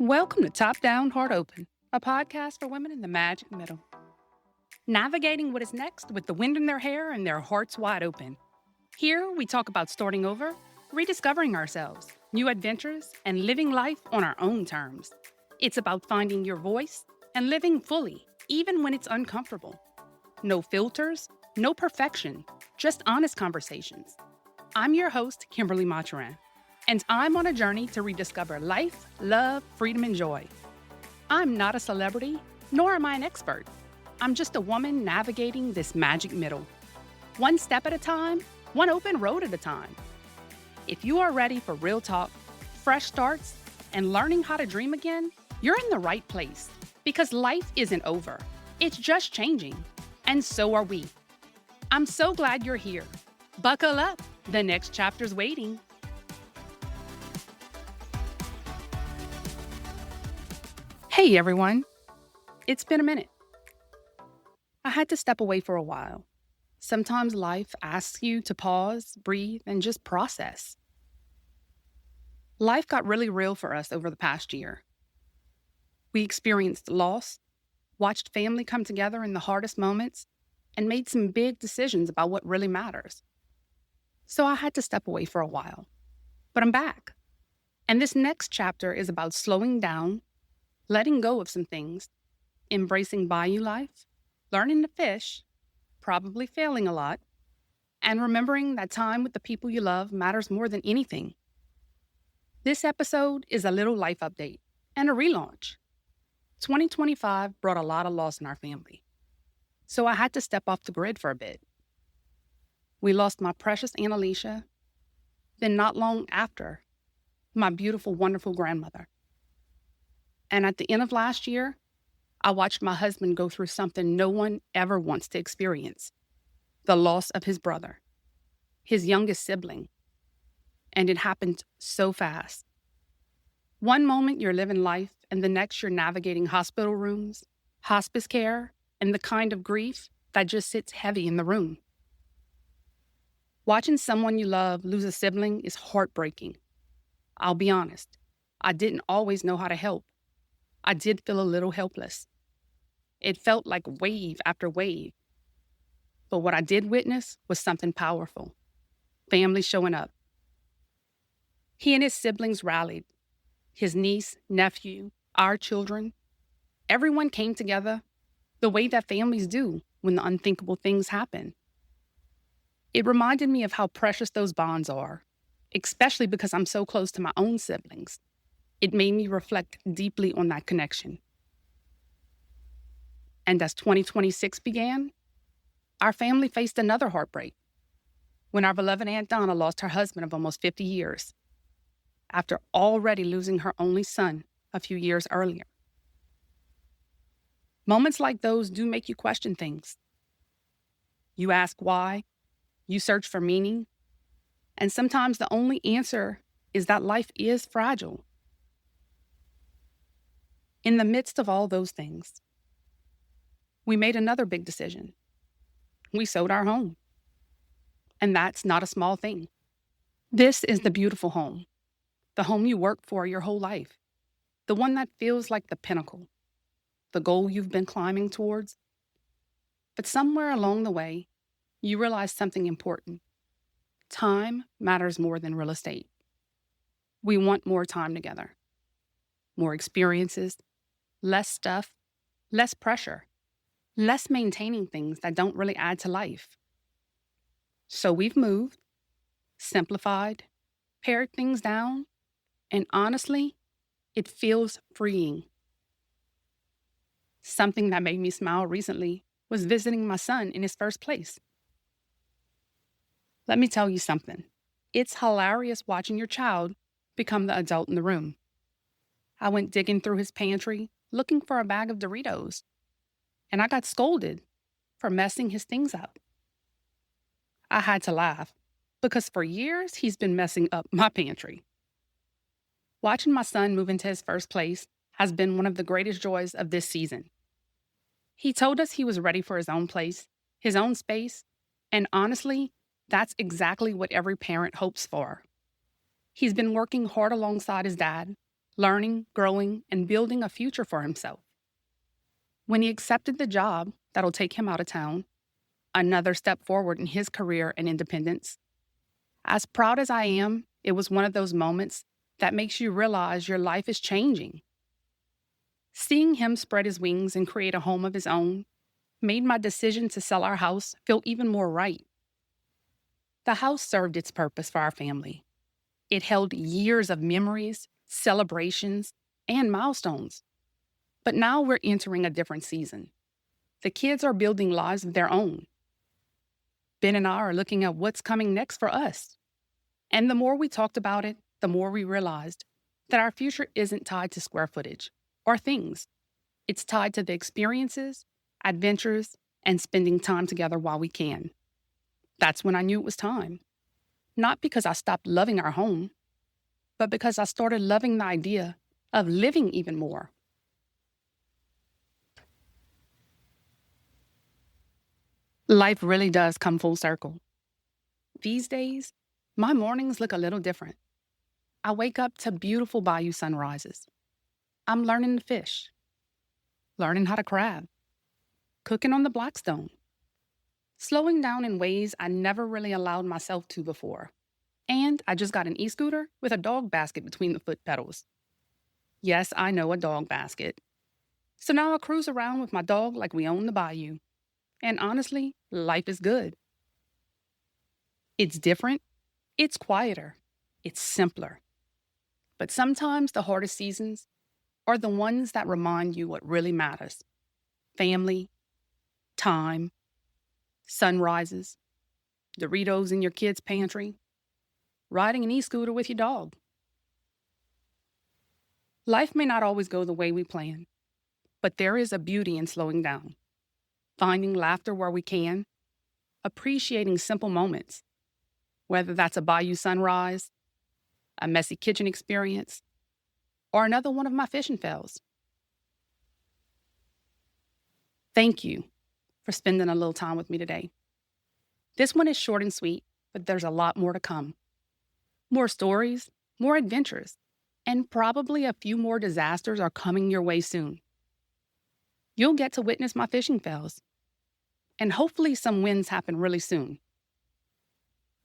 Welcome to Top Down, Heart Open, a podcast for women in the magic middle. Navigating what is next with the wind in their hair and their hearts wide open. Here, we talk about starting over, rediscovering ourselves, new adventures, and living life on our own terms. It's about finding your voice and living fully, even when it's uncomfortable. No filters, no perfection, just honest conversations. I'm your host, Kimberly Maturin, and I'm on a journey to rediscover life, love, freedom, and joy. I'm not a celebrity, nor am I an expert. I'm just a woman navigating this magic middle. One step at a time, one open road at a time. If you are ready for real talk, fresh starts, and learning how to dream again, you're in the right place. Because life isn't over. It's just changing. And so are we. I'm so glad you're here. Buckle up. The next chapter's waiting. Hey everyone, it's been a minute. I had to step away for a while. Sometimes life asks you to pause, breathe, and just process. Life got really real for us over the past year. We experienced loss, watched family come together in the hardest moments, and made some big decisions about what really matters. So I had to step away for a while. But I'm back. And this next chapter is about slowing down, letting go of some things, embracing Bayou life, learning to fish, probably failing a lot, and remembering that time with the people you love matters more than anything. This episode is a little life update and a relaunch. 2025 brought a lot of loss in our family, so I had to step off the grid for a bit. We lost my precious Aunt Alicia, then not long after, my beautiful, wonderful grandmother. And at the end of last year, I watched my husband go through something no one ever wants to experience: the loss of his brother, his youngest sibling. And it happened so fast. One moment you're living life, and the next you're navigating hospital rooms, hospice care, and the kind of grief that just sits heavy in the room. Watching someone you love lose a sibling is heartbreaking. I'll be honest, I didn't always know how to help. I did feel a little helpless. It felt like wave after wave. But what I did witness was something powerful: family showing up. He and his siblings rallied. His niece, nephew, our children. Everyone came together the way that families do when the unthinkable things happen. It reminded me of how precious those bonds are, especially because I'm so close to my own siblings. It made me reflect deeply on that connection. And as 2026 began, our family faced another heartbreak when our beloved Aunt Donna lost her husband of almost 50 years, after already losing her only son a few years earlier. Moments like those do make you question things. You ask why, you search for meaning, and sometimes the only answer is that life is fragile. In the midst of all those things, we made another big decision. We sold our home. And that's not a small thing. This is the beautiful home, the home you worked for your whole life, the one that feels like the pinnacle, the goal you've been climbing towards. But somewhere along the way, you realize something important. Time matters more than real estate. We want more time together, more experiences, less stuff, less pressure, less maintaining things that don't really add to life. So we've moved, simplified, pared things down, and honestly, it feels freeing. Something that made me smile recently was visiting my son in his first place. Let me tell you something. It's hilarious watching your child become the adult in the room. I went digging through his pantry, looking for a bag of Doritos, and I got scolded for messing his things up. I had to laugh, because for years he's been messing up my pantry. Watching my son move into his first place has been one of the greatest joys of this season. He told us he was ready for his own place, his own space, and honestly, that's exactly what every parent hopes for. He's been working hard alongside his dad, learning, growing, and building a future for himself. When he accepted the job that'll take him out of town, another step forward in his career and independence, as proud as I am, it was one of those moments that makes you realize your life is changing. Seeing him spread his wings and create a home of his own made my decision to sell our house feel even more right. The house served its purpose for our family. It held years of memories, celebrations, and milestones. But now we're entering a different season. The kids are building lives of their own. Ben and I are looking at what's coming next for us. And the more we talked about it, the more we realized that our future isn't tied to square footage or things. It's tied to the experiences, adventures, and spending time together while we can. That's when I knew it was time. Not because I stopped loving our home, but because I started loving the idea of living even more. Life really does come full circle. These days, my mornings look a little different. I wake up to beautiful Bayou sunrises. I'm learning to fish, learning how to crab, cooking on the Blackstone, slowing down in ways I never really allowed myself to before. And I just got an e-scooter with a dog basket between the foot pedals. Yes, I know, a dog basket. So now I cruise around with my dog like we own the Bayou. And honestly, life is good. It's different, it's quieter, it's simpler. But sometimes the hardest seasons are the ones that remind you what really matters. Family, time, sunrises, Doritos in your kids' pantry, riding an e-scooter with your dog. Life may not always go the way we plan, but there is a beauty in slowing down, finding laughter where we can, appreciating simple moments, whether that's a Bayou sunrise, a messy kitchen experience, or another one of my fishing fails. Thank you for spending a little time with me today. This one is short and sweet, but there's a lot more to come. More stories, more adventures, and probably a few more disasters are coming your way soon. You'll get to witness my fishing fails, and hopefully some wins happen really soon.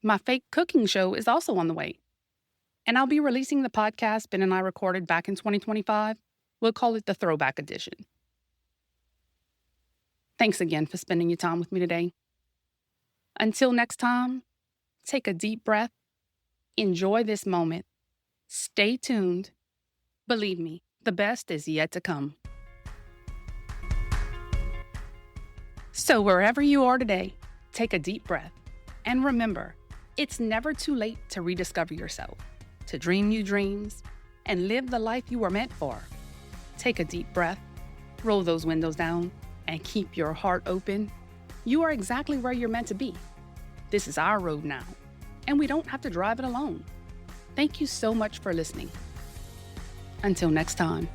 My fake cooking show is also on the way, and I'll be releasing the podcast Ben and I recorded back in 2025. We'll call it the Throwback Edition. Thanks again for spending your time with me today. Until next time, take a deep breath, enjoy this moment, stay tuned. Believe me, the best is yet to come. So wherever you are today, take a deep breath and remember, it's never too late to rediscover yourself, to dream new dreams, and live the life you were meant for. Take a deep breath, roll those windows down, and keep your heart open. You are exactly where you're meant to be. This is our road now, and we don't have to drive it alone. Thank you so much for listening. Until next time.